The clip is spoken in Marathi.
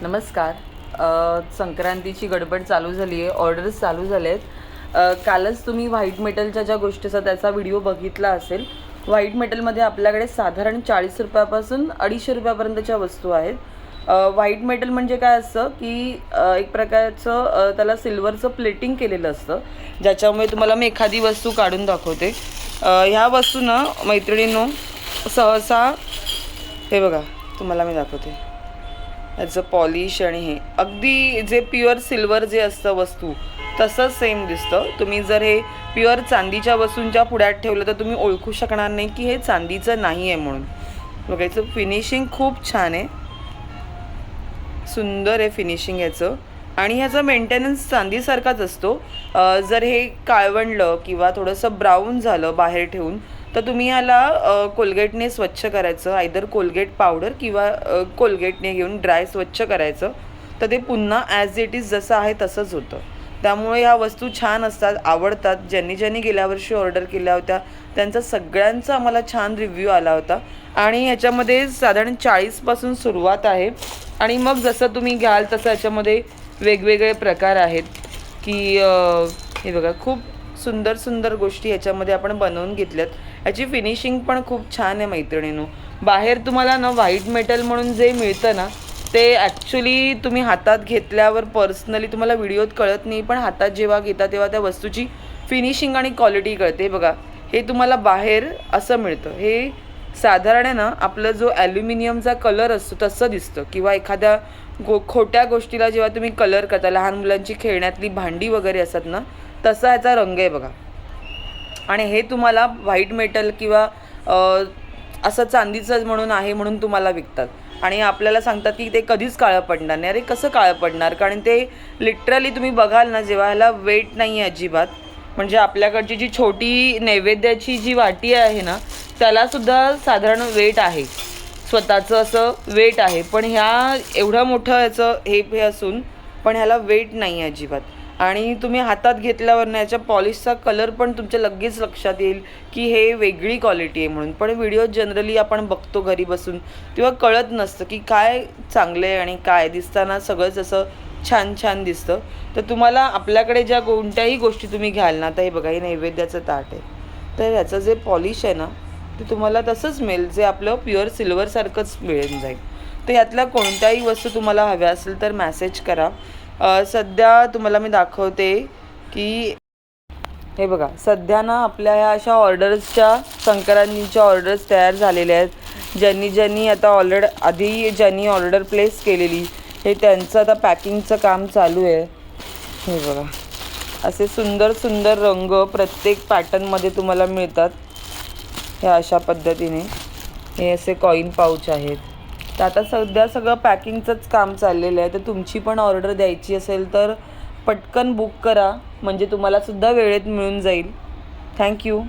नमस्कार. संक्रांतीची गडबड चालू झाली आहे. ऑर्डर्स चालू झाले आहेत. कालच तुम्ही व्हाईट मेटलच्या ज्या गोष्टीचा त्याचा व्हिडिओ बघितला असेल. व्हाईट मेटलमध्ये आपल्याकडे साधारण 40 रुपयापासून 250 रुपयापर्यंतच्या वस्तू आहेत. व्हाईट मेटल म्हणजे काय असतं की एक प्रकारचं त्याला सिल्वरचं प्लेटिंग केलेलं असतं, ज्याच्यामुळे तुम्हाला मी एखादी वस्तू काढून दाखवते. ह्या वस्तू ना मैत्रिणींनो, सहसा हे बघा, तुम्हाला मी दाखवते. याचं पॉलिश आणि हे अगदी जे प्युअर सिल्वर जे असतं वस्तू तसंच सेम दिसतं. तुम्ही जर हे प्युअर चांदीच्या वस्तूंच्या पुढ्यात ठेवलं तर तुम्ही ओळखू शकणार नाही की हे चांदीचं नाही आहे म्हणून. बघा, याचं फिनिशिंग खूप छान आहे, सुंदर आहे फिनिशिंग याचं. आणि ह्याचा मेंटेनन्स चांदीसारखाच असतो. जर हे काळवंडलं किंवा थोडंसं ब्राऊन झालं बाहेर ठेवून तर तुम्ही ह्याला कोलगेटने स्वच्छ करायचं. आयदर कोलगेट पावडर किंवा कोलगेटने घेऊन ड्राय स्वच्छ करायचं, तर ते पुन्हा ॲज इट इज जसं आहे तसंच होतं. त्यामुळे ह्या वस्तू छान असतात, आवडतात. ज्यांनी ज्यांनी गेल्या वर्षी ऑर्डर केल्या होत्या त्यांचा सगळ्यांचा आम्हाला छान रिव्ह्यू आला होता. आणि ह्याच्यामध्ये साधारण 40पासून सुरुवात आहे आणि मग जसं तुम्ही घ्याल तसं याच्यामध्ये वेगवेगळे प्रकार आहेत की हे बघा, खूप सुंदर सुंदर गोष्टी ह्याच्यामध्ये आपण बनवून घेतल्यात. ह्याची फिनिशिंग पण खूप छान आहे मैत्रिणींनो. बाहेर तुम्हाला ना व्हाईट मेटल म्हणून जे मिळतं ना, ते ॲक्च्युली तुम्ही हातात घेतल्यावर पर्सनली तुम्हाला व्हिडिओत कळत नाही, पण हातात जेव्हा घेता तेव्हा त्या वस्तूची फिनिशिंग आणि क्वालिटी कळते. बघा, हे तुम्हाला बाहेर असं मिळतं. हे साधारण आहे ना, आपलं जो ॲल्युमिनियमचा कलर असतो तसं दिसतं, किंवा एखाद्या खोट्या गोष्टीला जेव्हा तुम्ही कलर करता, लहान मुलांची खेळण्यातली भांडी वगैरे असतात ना, तसा ह्याचा रंग आहे बघा. आणि हे तुम्हाला व्हाईट मेटल किंवा असं चांदीचं म्हणून आहे म्हणून तुम्हाला विकतात आणि आपल्याला सांगतात की ते कधीच काळं पडणार नाही. अरे कसं काळं पडणार? कारण ते लिटरली तुम्ही बघाल ना, जेव्हा ह्याला वेट नाही आहे अजिबात. म्हणजे आपल्याकडची जी छोटी नैवेद्याची जी वाटी आहे ना, त्यालासुद्धा साधारण वेट आहे, स्वतःचं असं वेट आहे. पण ह्या एवढं मोठं ह्याचं हे असून पण ह्याला वेट नाही आहे अजिबात. आणि तुम्ही हातात घेतल्यावर ना याच्या पॉलिशचा कलर पण तुमच्या लगेच लक्षात येईल की हे वेगळी क्वालिटी आहे म्हणून. पण व्हिडिओ जनरली आपण बघतो घरी बसून, तेव्हा कळत नसतं की काय चांगलं आहे आणि काय दिसताना सगळंच असं छान छान दिसतं. तर तुम्हाला आपल्याकडे ज्या कोणत्याही गोष्टी तुम्ही घ्याल ना, तर हे बघा, हे नैवेद्याचं ताट आहे, तर ह्याचं जे पॉलिश आहे ना ते तुम्हाला तसंच मिळेल, जे आपलं प्युअर सिल्वरसारखंच मिळून जाईल. तर ह्यातल्या कोणत्याही वस्तू तुम्हाला हव्या असेल तर मॅसेज करा. सध्या तुम्हाला मी दाखवते की हे बघा, सध्या ना आपल्या ह्या अशा ऑर्डर्सच्या संक्रांतीच्या ऑर्डर्स तयार झालेल्या आहेत. ज्यांनी आता आधी ज्यांनी ऑर्डर प्लेस केलेली, हे त्यांचं आता पॅकिंगचं काम चालू आहे. हे बघा, असे सुंदर सुंदर रंग प्रत्येक पॅटर्नमध्ये तुम्हाला मिळतात. ह्या अशा पद्धतीने हे असे कॉईन पाऊच आहेत. तर आता सध्या सगळं पॅकिंगचंच काम चाललेलं आहे. तर तुमची पण ऑर्डर द्यायची असेल तर पटकन बुक करा, म्हणजे तुम्हालासुद्धा वेळेत मिळून जाईल. थँक्यू.